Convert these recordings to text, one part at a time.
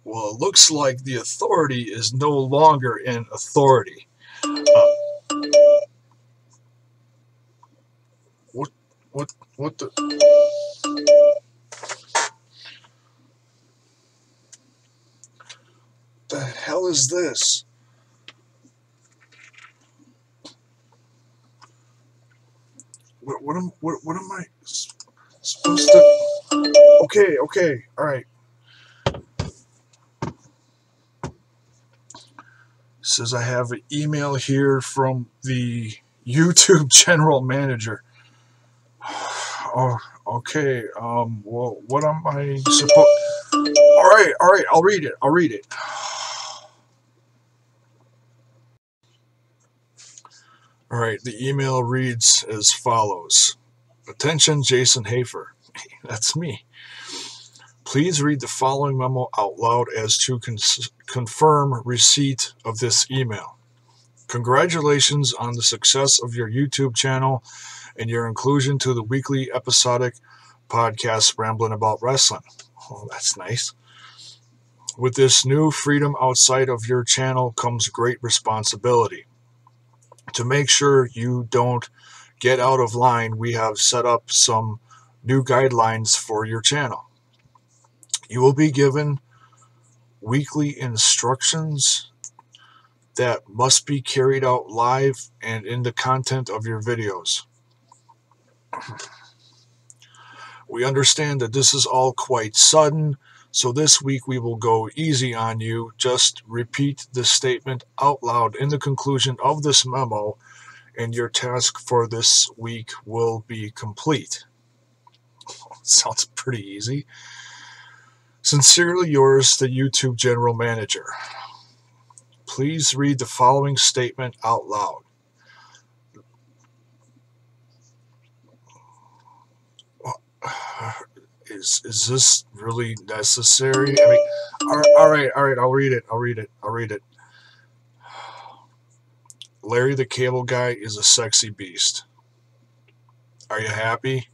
Well, it looks like the authority is no longer in authority. Uh, what, what the hell is this? What am I supposed to? Okay, all right. Says I have an email here from the YouTube general manager. Oh, okay. Well, what am I supposed? All right. I'll read it. I'll read it. All right. The email reads as follows: Attention, Jason Hafer. That's me. Please read the following memo out loud as to confirm receipt of this email. Congratulations on the success of your YouTube channel and your inclusion to the weekly episodic podcast Rambling About Wrestling. Oh, that's nice. With this new freedom outside of your channel comes great responsibility. To make sure you don't get out of line, we have set up some new guidelines for your channel. You will be given weekly instructions that must be carried out live and in the content of your videos. We understand that this is all quite sudden, so this week we will go easy on you. Just repeat this statement out loud in the conclusion of this memo, and your task for this week will be complete. Sounds pretty easy. Sincerely yours, the YouTube General Manager. Please read the following statement out loud. Is this really necessary? I mean, all right. I'll read it. Larry the Cable Guy is a sexy beast. Are you happy?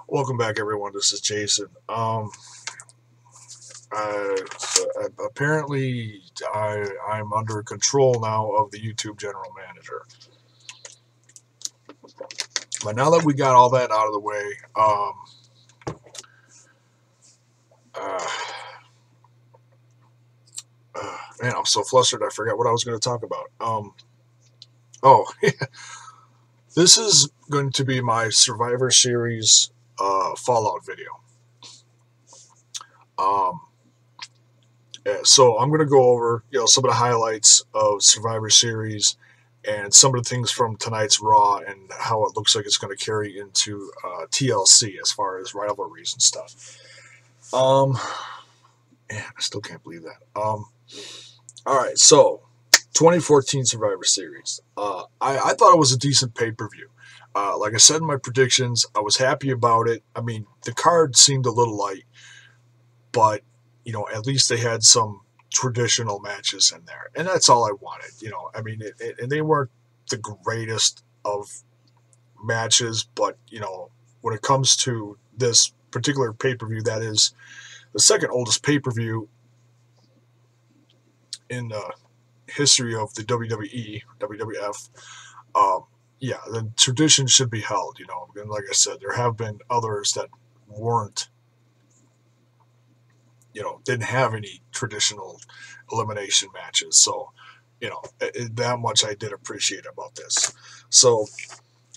Welcome back, everyone. This is Jason. Apparently, I'm under control now of the YouTube General Manager. But now that we got all that out of the way, man, I'm so flustered. I forgot what I was going to talk about. This is going to be my Survivor Series Fallout video. So I'm going to go over, some of the highlights of Survivor Series and some of the things from tonight's Raw and how it looks like it's going to carry into TLC as far as rivalries and stuff. Man, I still can't believe that. All right, so 2014 Survivor Series. I thought it was a decent pay-per-view. Like I said in my predictions, I was happy about it. I mean, the card seemed a little light, but at least they had some traditional matches in there, and that's all I wanted. I mean, and they weren't the greatest of matches, but when it comes to this particular pay-per-view, that is the second oldest pay-per-view in the history of the WWE, WWF. Yeah, the tradition should be held. And like I said, there have been others that weren't. Didn't have any traditional elimination matches. So, that much I did appreciate about this. So,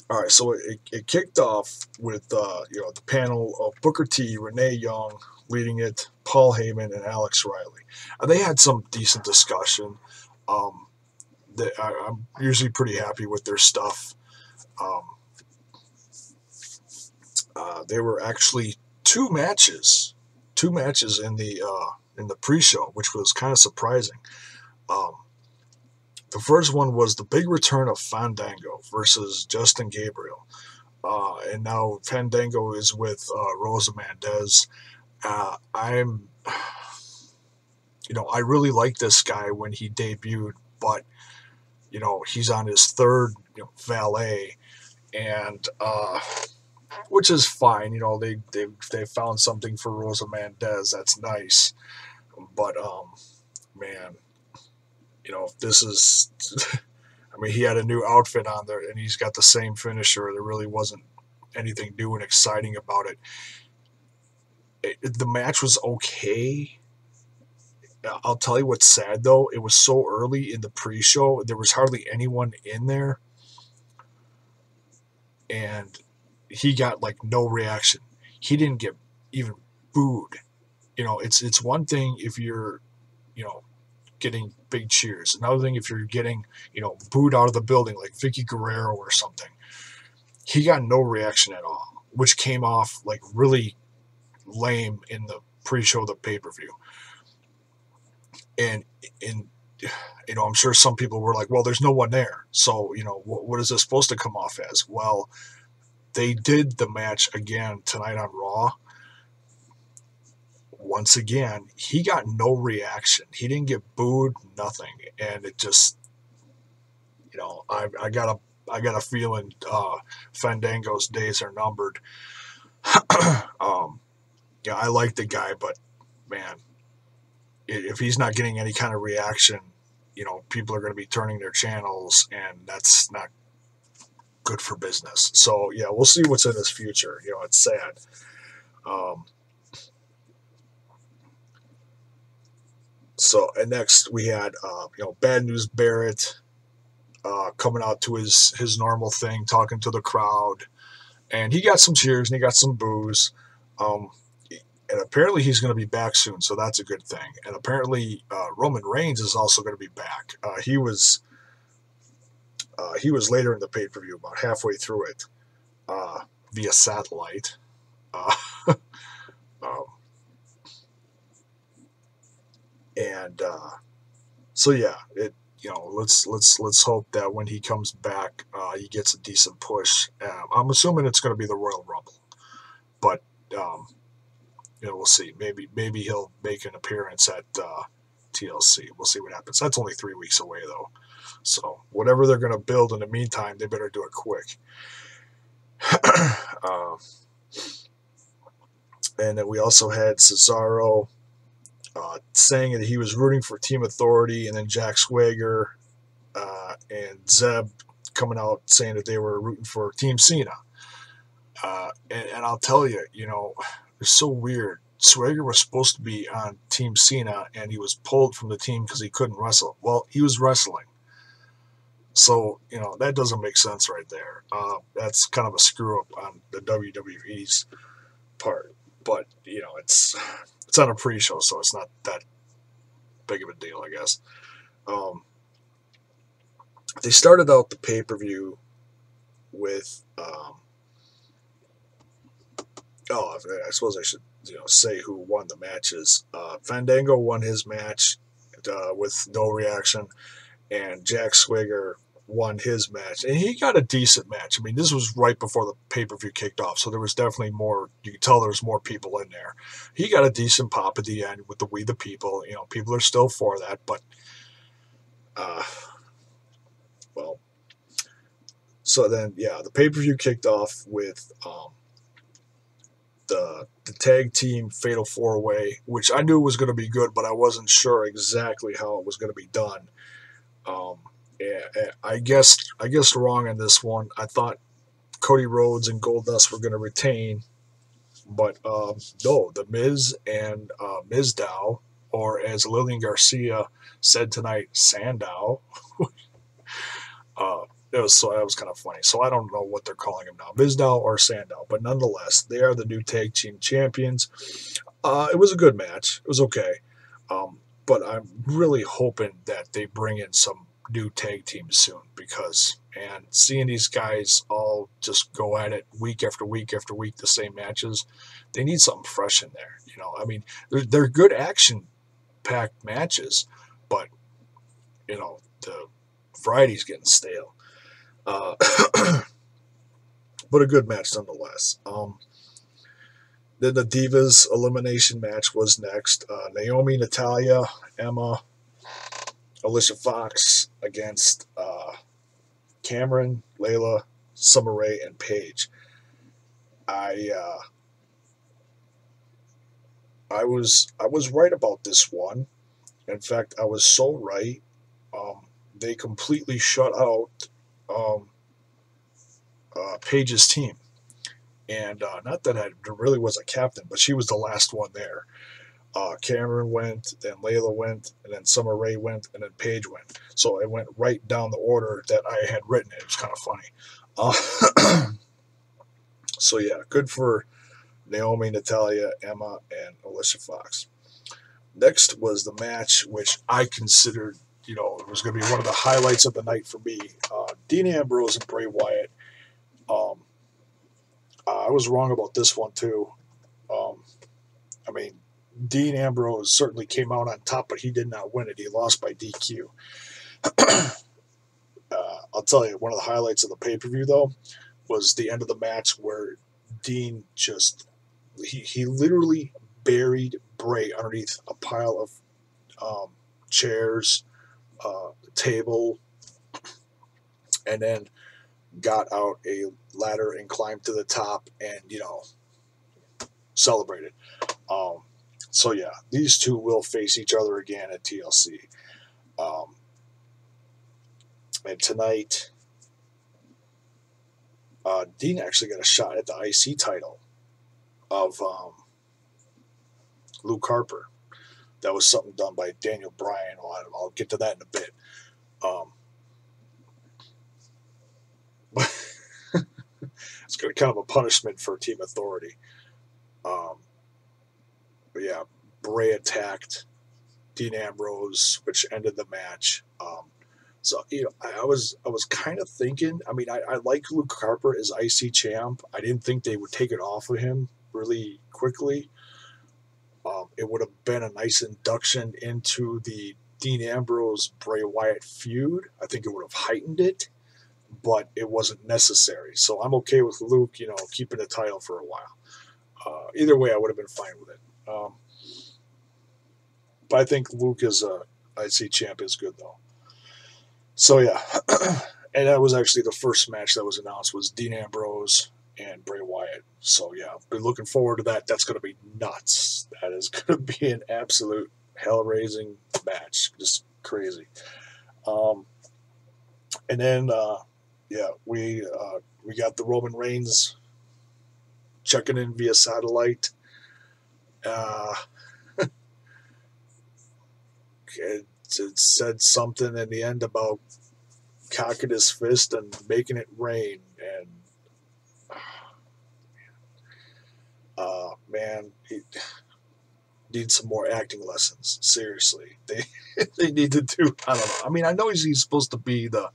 all right, so it kicked off with, the panel of Booker T, Renee Young leading it, Paul Heyman, and Alex Riley. And they had some decent discussion. I'm usually pretty happy with their stuff. There were actually two matches in the pre-show, which was kind of surprising. The first one was the big return of Fandango versus Justin Gabriel, and now Fandango is with Rosa Mendez. I really liked this guy when he debuted, but he's on his third valet, and which is fine. You know, they found something for Rosa Mendez. That's nice, but man, you know, this is. I mean, he had a new outfit on there, and he's got the same finisher. There really wasn't anything new and exciting about it. The match was okay. I'll tell you what's sad though. It was so early in the pre-show. There was hardly anyone in there, and he got like no reaction. He didn't get even booed. You know, it's one thing if you're, you know, getting big cheers. Another thing if you're getting, you know, booed out of the building like Vicky Guerrero or something. He got no reaction at all, which came off like really lame in the pre-show of the pay-per-view. And you know, I'm sure some people were like, well, there's no one there. So, you know, what is this supposed to come off as? Well, they did the match again tonight on Raw. Once again, he got no reaction. He didn't get booed, nothing. And it just, you know, I got a feeling Fandango's days are numbered. Yeah, I like the guy, but man, if he's not getting any kind of reaction, you know, people are going to be turning their channels, and that's not good for business. So yeah, we'll see what's in his future. You know, it's sad. So and next we had you know, Bad News Barrett coming out to his normal thing, talking to the crowd, and he got some cheers and he got some boos. And apparently he's going to be back soon, so that's a good thing. And apparently Roman Reigns is also going to be back. He was later in the pay-per-view, about halfway through it, via satellite. Um, and so yeah, it, you know, let's hope that when he comes back, he gets a decent push. I'm assuming it's going to be the Royal Rumble, but you know, we'll see. Maybe he'll make an appearance at TLC. We'll see what happens. That's only 3 weeks away though, so whatever they're going to build in the meantime, they better do it quick. And then we also had Cesaro saying that he was rooting for Team Authority, and then Jack Swagger and Zeb coming out saying that they were rooting for Team Cena. And I'll tell you, you know, it's so weird. Swagger was supposed to be on Team Cena, and he was pulled from the team because he couldn't wrestle. Well, he was wrestling. So, you know, that doesn't make sense right there. That's kind of a screw up on the WWE's part. But, you know, it's on a pre-show, so it's not that big of a deal, I guess. They started out the pay-per-view with, I suppose I should, you know, say who won the matches. Fandango won his match with no reaction, and Jack Swagger won his match, and he got a decent match. I mean, this was right before the pay-per-view kicked off, so there was definitely more. You could tell there was more people in there. He got a decent pop at the end with the We the People. You know, people are still for that, but well, so then yeah, the pay-per-view kicked off with the tag team Fatal 4-Way, which I knew was going to be good, but I wasn't sure exactly how it was going to be done. Yeah, I guessed wrong on this one. I Cody Rhodes and Goldust were going to retain, but no, The Miz and Mizdow, or as Lillian Garcia said tonight, Sandow. That was kind of funny. So I don't know what they're calling him now, Mizdow or Sandow, but nonetheless, they are the new tag team champions. It was a good match. It was okay, but I'm really hoping that they bring in some new tag teams soon, because, and seeing these guys all just go at it week after week after week, the same matches, they need something fresh in there. You know, I mean, they're good action-packed matches, but you know, the variety's getting stale. But a good match nonetheless. Then the Divas elimination match was next. Naomi, Natalya, Emma, Alicia Fox against Cameron, Layla, Summer Rae, and Paige. I I was right about this one. In fact, I was so right. They completely shut out um, Paige's team, and not that there really was a captain, but she was the last one there. Cameron went, then Layla went, and then Summer Rae went, and then Paige went. So it went right down the order that I had written it. It was kind of funny. So yeah, good for Naomi, Natalia, Emma, and Alicia Fox. Next was the match, which I considered, it was going to be one of the highlights of the night for me. Dean Ambrose and Bray Wyatt. Um, I was wrong about this one too. Um, I mean, Dean Ambrose certainly came out on top, but he did not win it. He lost by DQ. I'll tell you, one of the highlights of the pay per view though was the end of the match where Dean he literally buried Bray underneath a pile of chairs, table, and then got out a ladder and climbed to the top and celebrated. Um, so yeah, these two will face each other again at TLC. Um, and tonight, Dean actually got a shot at the IC title of Luke Harper. That was something done by Daniel Bryan. I'll get to that in a bit. Um, it's kind of a punishment for Team Authority. But yeah, Bray attacked Dean Ambrose, which ended the match. So I was kind of thinking. I mean, I like Luke Harper as IC champ. I didn't think they would take it off of him really quickly. It would have been a nice induction into the Dean Ambrose Bray Wyatt feud. I think it would have heightened it, but it wasn't necessary. So I'm okay with Luke, keeping the title for a while. Either way, I would have been fine with it. But I think Luke as a IC champ is good though. So yeah, and that was actually the first match that was announced was Dean Ambrose and Bray Wyatt. So yeah, been looking forward to that. That's going to be nuts. That is going to be an absolute hell-raising match. Just crazy. Um, and then yeah, we got the Roman Reigns checking in via satellite. Uh, it said something in the end about cocking his fist and making it rain. And man, he needs some more acting lessons. Seriously, they need to do. I don't know. I mean, I know he's supposed to be the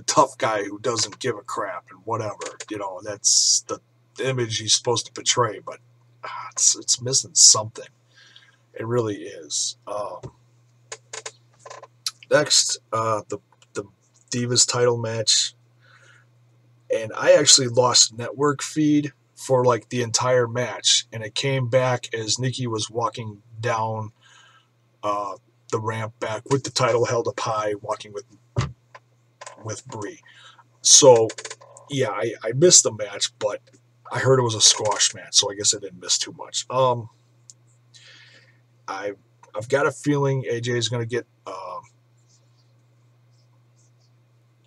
tough guy who doesn't give a crap and whatever. That's the image he's supposed to portray. But it's missing something. It really is. Next, the Divas title match, and I actually lost network feed for like the entire match, and it came back as Nikki was walking down the ramp back with the title held up high, walking with Brie. So yeah, I missed the match, but I heard it was a squash match, so I guess I didn't miss too much. I've got a feeling AJ is going to get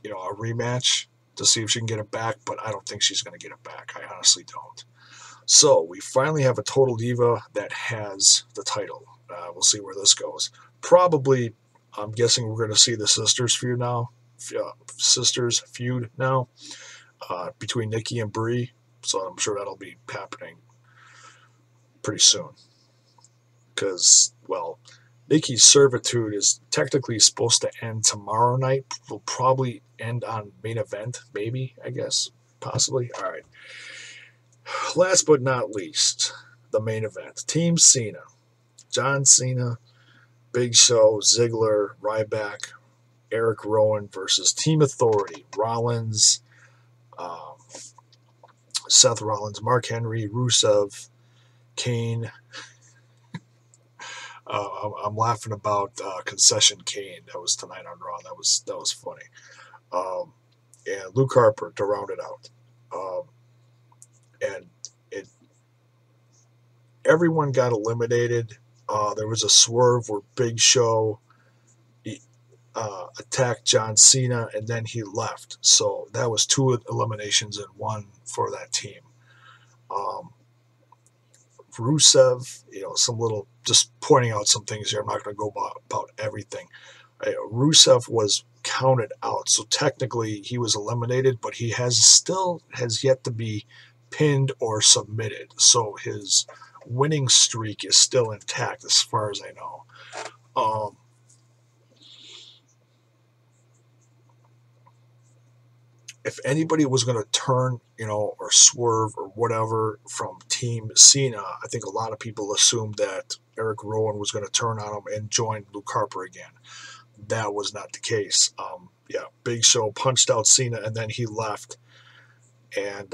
a rematch to see if she can get it back, but I don't think she's going to get it back. I honestly don't. So we finally have a Total Diva that has the title. We'll see where this goes. Probably, I'm guessing we're going to see the sisters feud now. Between Nikki and Brie. So I'm sure that'll be happening pretty soon. Because, well, Nikki's servitude is technically supposed to end tomorrow night. Will probably end on main event, maybe, I guess. Possibly. All right. Last but not least, the main event. Team Cena. John Cena, Big Show, Ziggler, Ryback, Eric Rowan versus Team Authority. Rollins, Seth Rollins, Mark Henry, Rusev, Kane. I'm laughing about Concession Kane. That was tonight on Raw. That was funny. And Luke Harper to round it out. And everyone got eliminated. There was a swerve where Big Show attacked John Cena, and then he left. So that was 2 eliminations and 1 for that team. Rusev, some little, just pointing out some things here. I'm not going to go about everything. Rusev was counted out, so technically he was eliminated, but he still has yet to be pinned or submitted. So his winning streak is still intact as far as I know. If anybody was going to turn, or swerve or whatever from Team Cena, I think a lot of people assumed that Eric Rowan was going to turn on him and join Luke Harper again. That was not the case. Big Show punched out Cena, and then he left and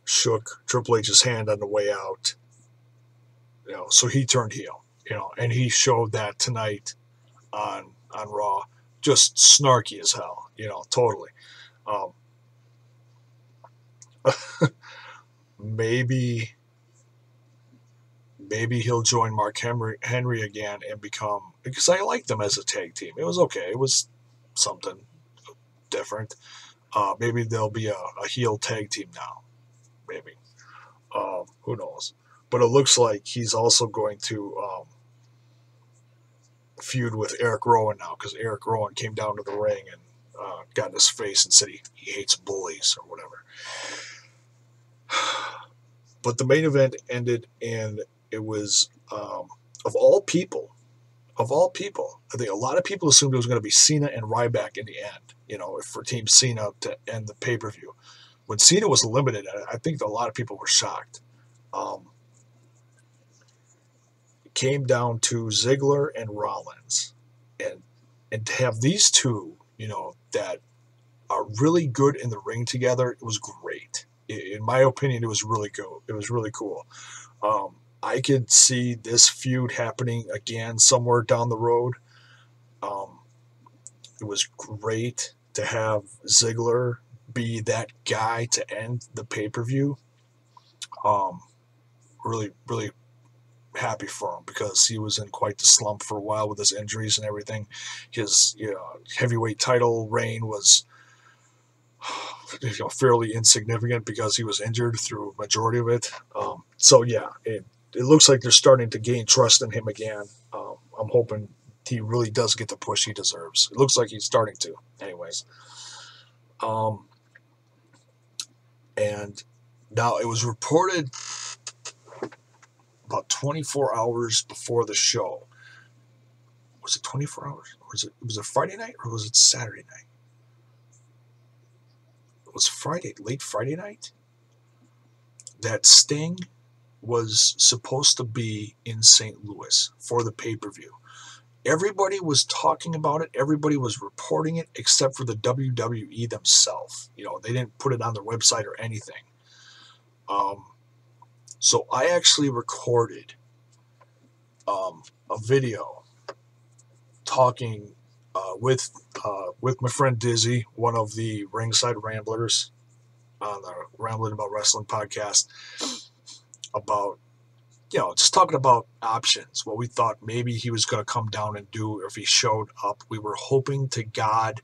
shook Triple H's hand on the way out. So he turned heel, and he showed that tonight on Raw, just snarky as hell, totally. Maybe he'll join Mark Henry again and become, because I liked them as a tag team. It was okay. It was something different. Maybe there'll be a heel tag team now. Maybe. Who knows? But it looks like he's also going to feud with Eric Rowan now, because Eric Rowan came down to the ring and got in his face and said he hates bullies or whatever. But the main event ended, and it was, of all people, I think a lot of people assumed it was going to be Cena and Ryback in the end, for Team Cena to end the pay-per-view. When Cena was eliminated, I think a lot of people were shocked. It came down to Ziggler and Rollins. And to have these two, that are really good in the ring together, it was great. In my opinion, it was really good. It was really cool. I could see this feud happening again somewhere down the road. It was great to have Ziggler be that guy to end the pay-per-view. Really, really happy for him, because he was in quite the slump for a while with his injuries and everything. His heavyweight title reign was fairly insignificant because he was injured through a majority of it. It looks like they're starting to gain trust in him again. I'm hoping he really does get the push he deserves. It looks like he's starting to, anyways. And now it was reported about 24 hours before the show. Was it 24 hours? Was it Friday night or was it Saturday night? It was late Friday night, that Sting was supposed to be in St. Louis for the pay-per-view. Everybody was talking about it. Everybody was reporting it, except for the WWE themselves. They didn't put it on their website or anything. So I actually recorded a video talking with my friend Dizzy, one of the Ringside Ramblers on the Rambling About Wrestling podcast, about, just talking about options, what we thought maybe he was going to come down and do, or if he showed up. We were hoping to God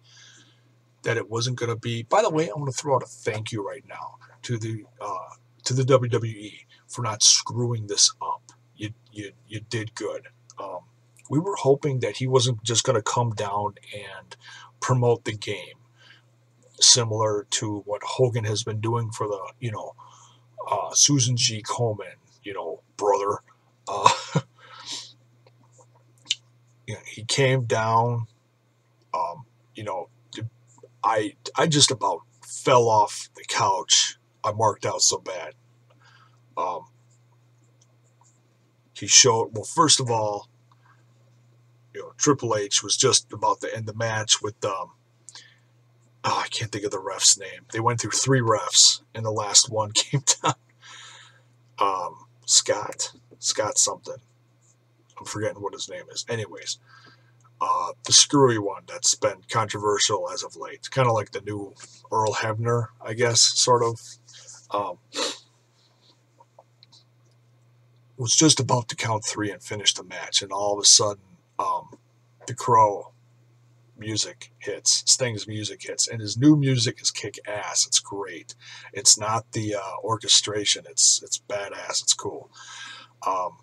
that it wasn't going to be. By the way, I want to throw out a thank you right now to the WWE for not screwing this up. You did good. We were hoping that he wasn't just going to come down and promote the game, similar to what Hogan has been doing for the, Susan G. Komen, brother. He came down. I just about fell off the couch. I marked out so bad. He showed, well, first of all, Triple H was just about to end the match with, I can't think of the ref's name. They went through 3 refs, and the last one came down. Scott something. I'm forgetting what his name is. Anyways, the screwy one that's been controversial as of late. Kind of like the new Earl Hebner, I guess, sort of. was just about to count 3 and finish the match, and all of a sudden, the Crow music hits, Sting's music hits, and his new music is kick ass. It's great. It's not the orchestration. It's badass. It's cool. Um,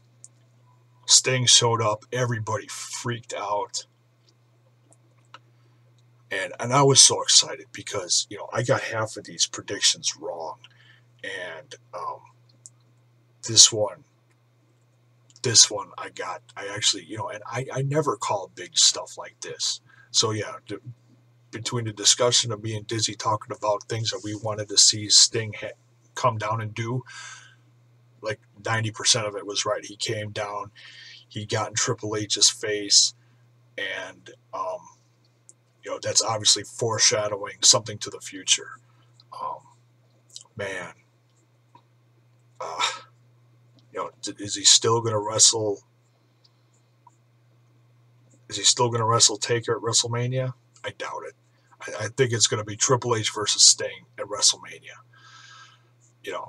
Sting showed up. Everybody freaked out. And I was so excited because, I got half of these predictions wrong. And this one I actually, and I never call big stuff like this. So yeah, between the discussion of me and Dizzy talking about things that we wanted to see Sting come down and do, like 90% of it was right. He came down, he got in Triple H's face, and that's obviously foreshadowing something to the future. Um, man, uh, is he still going to wrestle? Is he still going to wrestle Taker at WrestleMania? I doubt it. I think it's going to be Triple H versus Sting at WrestleMania.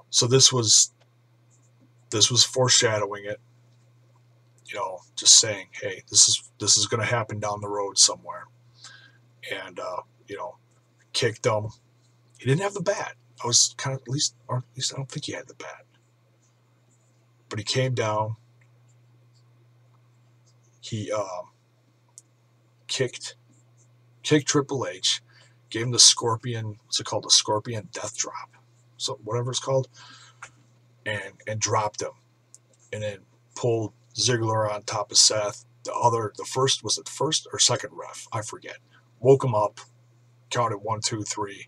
So this was foreshadowing it. Just saying, hey, this is going to happen down the road somewhere. And kicked him. He didn't have the bat. I was kind of at least I don't think he had the bat. But he came down. He kicked Triple H, gave him the Scorpion. What's it called? The Scorpion Death Drop. So whatever it's called, and dropped him, and then pulled Ziggler on top of Seth. The first or second ref? I forget. Woke him up, counted 1, 2, 3.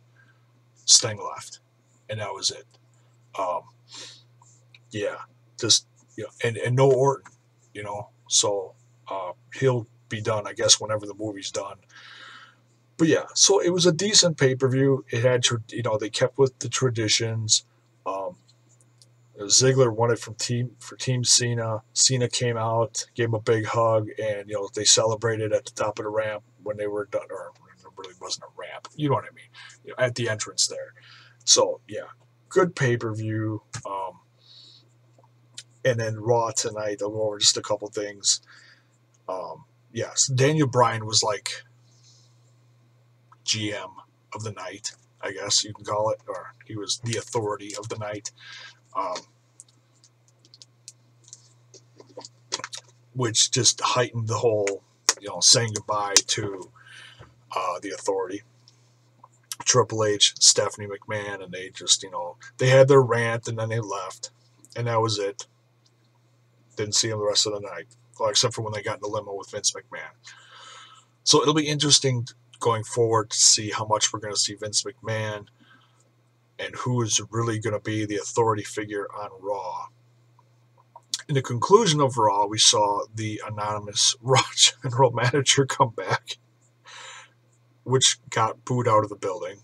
Sting left, and that was it. Yeah, just and no Orton, So he'll be done, I guess, whenever the movie's done. But yeah, so it was a decent pay-per-view. It had, they kept with the traditions. Ziggler won it for Team Cena. Cena came out, gave him a big hug, and they celebrated at the top of the ramp when they were done. Or it really wasn't a ramp, you know what I mean? At the entrance there. So yeah, good pay-per-view. And then Raw tonight, I'll go over just a couple things. Yes, Daniel Bryan was like GM of the night, I guess you can call it, or he was the authority of the night, which just heightened the whole, saying goodbye to the authority. Triple H, Stephanie McMahon, and they just, they had their rant and then they left, and that was it. Didn't see him the rest of the night, well, except for when they got in the limo with Vince McMahon. So it'll be interesting going forward to see how much we're going to see Vince McMahon and who is really going to be the authority figure on Raw. In the conclusion of Raw, we saw the anonymous Raw general manager come back, which got booed out of the building.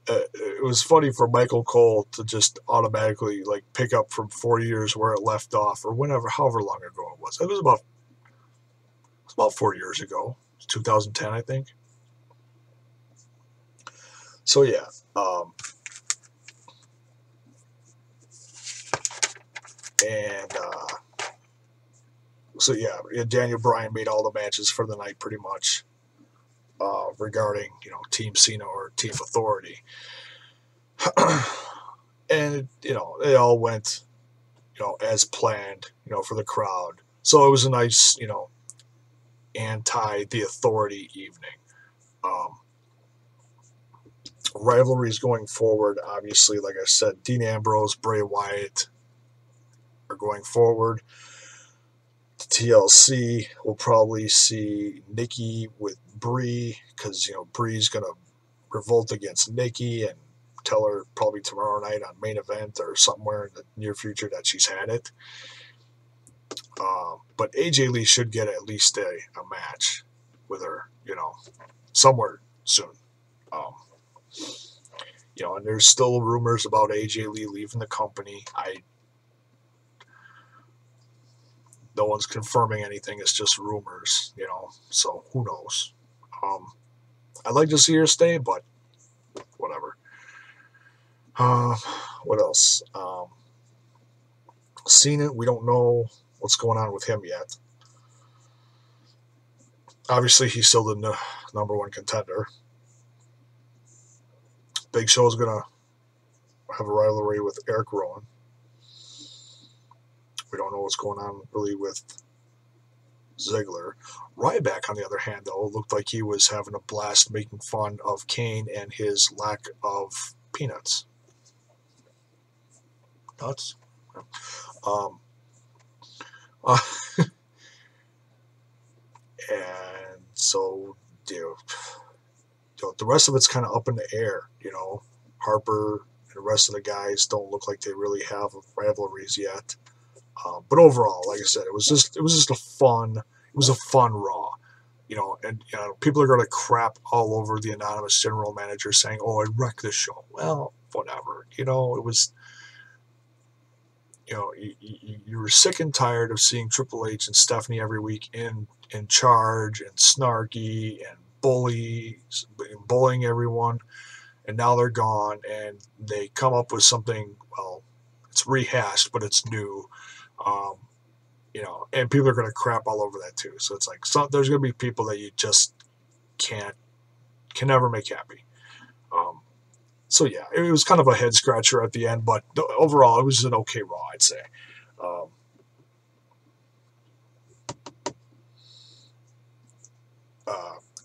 It was funny for Michael Cole to just automatically pick up from 4 years where it left off, or however long ago it was. It was about 4 years ago, 2010, I think. So yeah, Daniel Bryan made all the matches for the night pretty much. Regarding Team Cena or Team Authority, and it all went as planned for the crowd. So it was a nice anti the Authority evening. Rivalries going forward, obviously, like I said, Dean Ambrose, Bray Wyatt are going forward. TLC, we'll probably see Nikki with Brie, because Brie's gonna revolt against Nikki and tell her probably tomorrow night on Main Event or somewhere in the near future that she's had it. But AJ Lee should get at least a match with her, somewhere soon. And there's still rumors about AJ Lee leaving the company. No one's confirming anything. It's just rumors, so who knows? I'd like to see her stay, but whatever. What else? Cena, we don't know what's going on with him yet. Obviously, he's still the number one contender. Big Show is going to have a rivalry with Eric Rowan. We don't know what's going on really with Ziggler. Ryback, on the other hand, though, looked like he was having a blast making fun of Kane and his lack of peanuts. Nuts? Uh, and so, the rest of it's kind of up in the air. Harper and the rest of the guys don't look like they really have rivalries yet. But overall, like I said, it was just a fun Raw. And people are going to crap all over the anonymous general manager saying, "Oh, I wrecked the show." Well, whatever. It was. You were sick and tired of seeing Triple H and Stephanie every week in charge and snarky and bullying everyone, and now they're gone and they come up with something. Well, it's rehashed, but it's new. And people are going to crap all over that too. So it's like, there's going to be people that you just can never make happy. So yeah, it was kind of a head scratcher at the end, but overall it was an okay Raw, I'd say.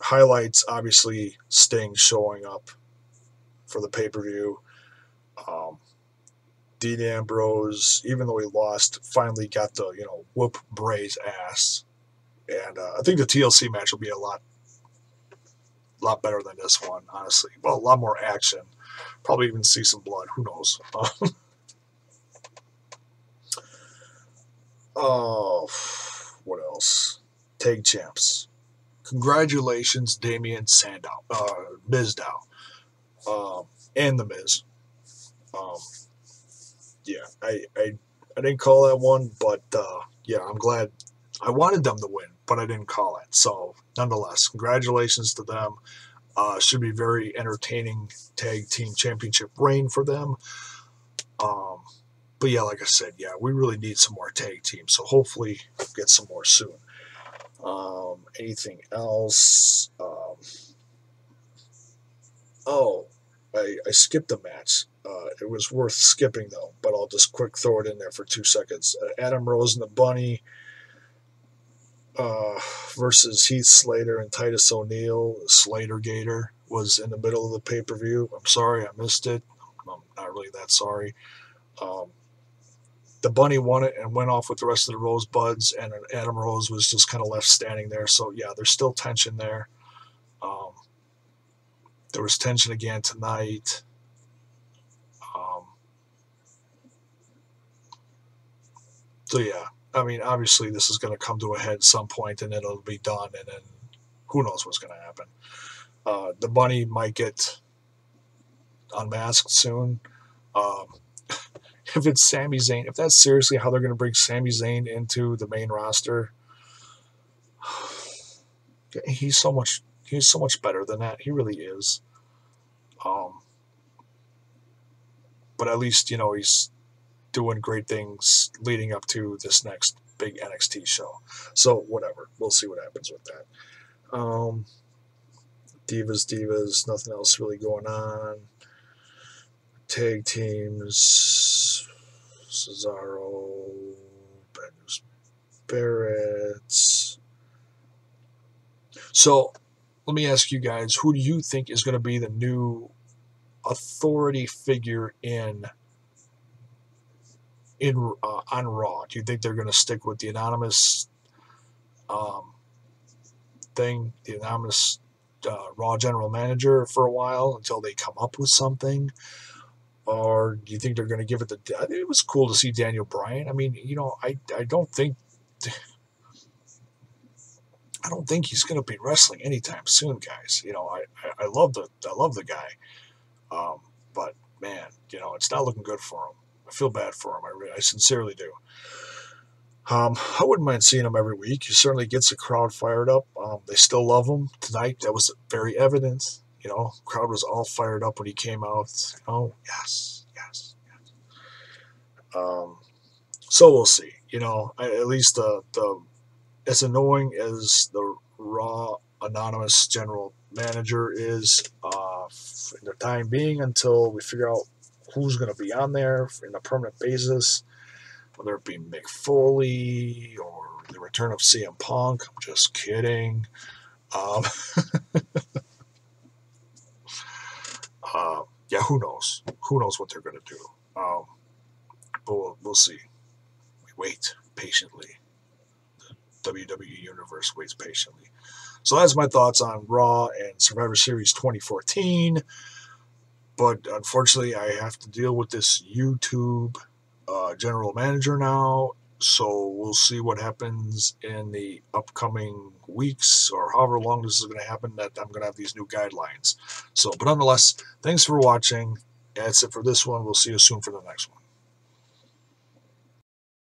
Highlights, obviously, Sting showing up for the pay-per-view. Dean Ambrose, even though he lost, finally got to, whoop Bray's ass. And I think the TLC match will be a lot better than this one, honestly. Well, a lot more action. Probably even see some blood. Who knows? What else? Tag champs. Congratulations, Damien Sandow, Mizdow, and the Miz. Yeah, I didn't call that one, but yeah, I'm glad. I wanted them to win, but I didn't call it. So, nonetheless, congratulations to them. Should be very entertaining tag team championship reign for them. But yeah, like I said, yeah, we really need some more tag teams. So hopefully we'll get some more soon. Anything else? I skipped a match. It was worth skipping though, but I'll just quick throw it in there for 2 seconds. Adam Rose and the Bunny versus Heath Slater and Titus O'Neil. Slater Gator was in the middle of the pay-per-view. I'm sorry I missed it. I'm not really that sorry. The Bunny won it and went off with the rest of the Rosebuds, and Adam Rose was just kind of left standing there. So yeah, there's still tension there. There was tension again tonight. So yeah, I mean, obviously this is going to come to a head at some point, and then it'll be done, and then who knows what's going to happen. The Bunny might get unmasked soon. If it's Sami Zayn, if that's seriously how they're going to bring Sami Zayn into the main roster, he's so much better than that. He really is. But at least, he's doing great things leading up to this next big NXT show. So whatever, we'll see what happens with that. Divas, nothing else really going on. Tag teams, Cesaro, Bad News Barrett. So let me ask you guys, who do you think is going to be the new authority figure on Raw? Do you think they're going to stick with the anonymous thing, the anonymous Raw general manager for a while until they come up with something? Or do you think they're going to give it it was cool to see Daniel Bryan. I mean, I don't think he's going to be wrestling anytime soon, guys. I love the guy. But man, it's not looking good for him. I feel bad for him. I sincerely do. I wouldn't mind seeing him every week. He certainly gets the crowd fired up. They still love him. Tonight, that was very evident. Crowd was all fired up when he came out. Yes. So we'll see. At least the as annoying as the Raw anonymous general manager is, in the time being, until we figure out who's going to be on there in a permanent basis, whether it be Mick Foley or the return of CM Punk. I'm just kidding. Um, yeah, who knows? Who knows what they're going to do? But we'll see. We wait patiently. The WWE Universe waits patiently. So that's my thoughts on Raw and Survivor Series 2014. But unfortunately, I have to deal with this YouTube general manager now. So we'll see what happens in the upcoming weeks, or however long this is going to happen, that I'm going to have these new guidelines. So, but nonetheless, thanks for watching. That's it for this one. We'll see you soon for the next one.